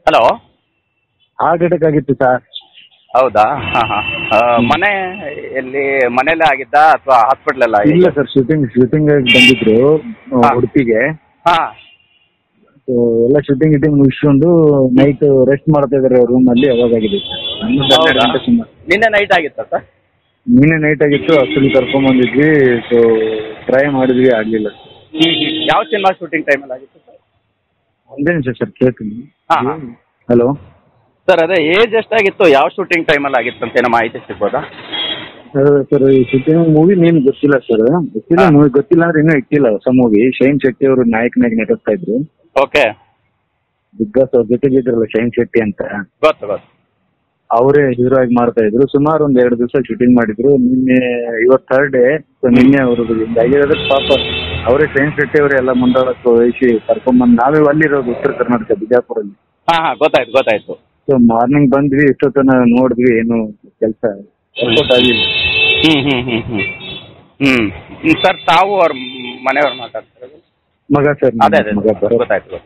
Hello. Heart attack ಆಗಿತ್ತು sir. ಹೌದಾ? ಹಾಂ ಹಾಂ. ಮನೆ ಎಲ್ಲಿ, ಮನೆಯಲ್ಲೇ ಆಗಿದ್ದ ಅಥವಾ ಹಾಸ್ಪಿಟ್ಲಲ್ಲ? ಇಲ್ಲ ಸರ್, ಶೂಟಿಂಗ್ ಬಂದಿದ್ರು ಉಡುಪಿಗೆ. ಹಾಂ. ಎಲ್ಲ ಶೂಟಿಂಗ್ ಮುಗಿಸ್ಕೊಂಡು ನೈಟ್ ರೆಸ್ಟ್ ಮಾಡ್ತಾ ಇದಾರೆ ರೂಮ್ ಅಲ್ಲಿ, ಅವಾಗಿದೆ ಸರ್. ನಿನ್ನೆ ನೈಟ್ ಆಗಿತ್ತಾ ಸರ್? ನಿನ್ನೆ ನೈಟ್ ಆಗಿತ್ತು, ಹಾಸ್ಪಿಟಲ್ ಕರ್ಕೊಂಡ್ ಬಂದಿದ್ವಿ. ಸೊ ಟ್ರೈ ಮಾಡಿದ್ವಿ, ಆಗ್ಲಿಲ್ಲ. ಯಾವ ಸಿನಿಮಾ ಶೂಟಿಂಗ್ ಟೈಮಲ್ಲಿ ಆಗಿತ್ತು ಸರ್? ಒಂದೇ ನಿಮಿಷ ಸರ್, ಕೇಳ್ತೀನಿ. ಹಾಂ. ಹಲೋ ಸರ್, ಅದೇ ಏಜ್ ಎಷ್ಟಾಗಿತ್ತು, ಯಾವ ಶೂಟಿಂಗ್ ಟೈಮಲ್ಲಿ ಆಗಿತ್ತು ಅಂತ ಏನೋ ಮಾಹಿತಿ ಸಿಗ್ಬೋದಾ? ಸರ್, ಈ ಶೂಟಿಂಗ್ ಮೂವಿ ನೇಮ್ ಗೊತ್ತಿಲ್ಲ ಸರ್. ಗೊತ್ತಿಲ್ಲ, ಮೂವಿ ಗೊತ್ತಿಲ್ಲ ಅಂದ್ರೆ ಇನ್ನೂ ಇಟ್ಟಿಲ್ಲ. ಹೊಸ ಮೂವಿ ಶೈನ್ ಶೆಟ್ಟಿ ಅವರು ನಾಯಕನಾಗಿ ನಟಿಸ್ತಾ ಇದ್ರು. ಓಕೆ. ಬಿಗ್ ಬಾಸ್ ಅವ್ರ ಜೊತೆಗೆ ಇದ್ರಲ್ಲ, ಶೈನ್ ಶೆಟ್ಟಿ ಅಂತ. ಗೊತ್ತು ಗೊತ್ತು. ಅವರೇ ಹೀರೋ ಆಗಿ ಮಾಡ್ತಾ ಇದ್ರು. ಸುಮಾರು 2 ದಿವಸ ಶೂಟಿಂಗ್ ಮಾಡಿದ್ರು. ನಿನ್ನೆ ಇವತ್ತು ಥರ್ಡ್ ಡೇ. ನಿನ್ನೆ ಅವರು ಹಿಂಗಾಗಿರೋದ್ರ ಪಾಪ ಅವರೇ ಶೈನ್ ಶೆಟ್ಟಿ ಅವರೇ ಎಲ್ಲ ಮುಂದಾಳಕ್ಕೆ ವಹಿಸಿ ಕರ್ಕೊಂಡ್ಬಂದು, ನಾವೇ ಅಲ್ಲಿರೋದು ಉತ್ತರ ಕರ್ನಾಟಕ ಬಿಜಾಪುರಲ್ಲಿ. ಹಾಂ ಹಾಂ, ಗೊತ್ತಾಯ್ತು. ಸೊ ಮಾರ್ನಿಂಗ್ ಬಂದ್ವಿ, ಇಷ್ಟೊತ್ತನ ನೋಡಿದ್ವಿ, ಏನು ಕೆಲಸ ಆಗಿಲ್ಲ. ಸರ್, ತಾವು ಅವ್ರ ಮನೆಯವ್ರು ಮಾತಾಡ್ತಾರೆ? ಮಗ ಸರ್. ಅದೇ ಗೊತ್ತಾಯ್ತು.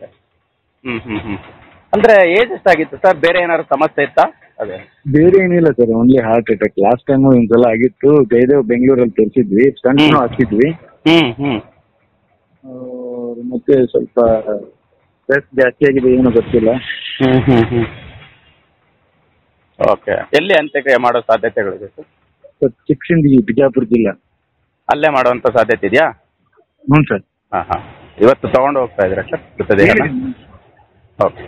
ಅಂದ್ರೆ ಏಜ್ ಎಷ್ಟಾಗಿತ್ತು ಸರ್? ಬೇರೆ ಏನಾದ್ರು ಸಮಸ್ಯೆ ಇತ್ತಾ? ಅದೇ ಬೇರೆ ಏನಿಲ್ಲ sir, only heart attack. Last time ಒಂದ್ಸಲ ಆಗಿತ್ತು, ಜಯದೇವ್ ಬೆಂಗಳೂರಲ್ಲಿ ತೋರಿಸಿದ್ವಿ, ಸ್ಟಂಟ್ಸ್ ಹಾಕಿದ್ವಿ. ಮತ್ತೆ ಸ್ವಲ್ಪ ಸ್ಟ್ರೆಸ್ ಜಾಸ್ತಿ ಆಗಿದೆ, ಏನೋ ಗೊತ್ತಿಲ್ಲ. ಓಕೆ. ಎಲ್ಲಿ ಅಂತ್ಯಕ್ರಿಯೆ ಮಾಡೋ ಸಾಧ್ಯತೆಗಳಿದೆ ಸರ್? ಚಿಕ್ಕಸಿಂದಗಿ, ಬಿಜಾಪುರ ಜಿಲ್ಲಾ. ಅಲ್ಲೇ ಮಾಡುವಂತ ಸಾಧ್ಯತೆ ಇದೆಯಾ? ಹ್ಞೂ ಸರ್. ಹಾಂ ಹಾಂ. ಇವತ್ತು ತಗೊಂಡು ಹೋಗ್ತಾ ಇದ್ದೀರಾ ಸರ್? ಓಕೆ.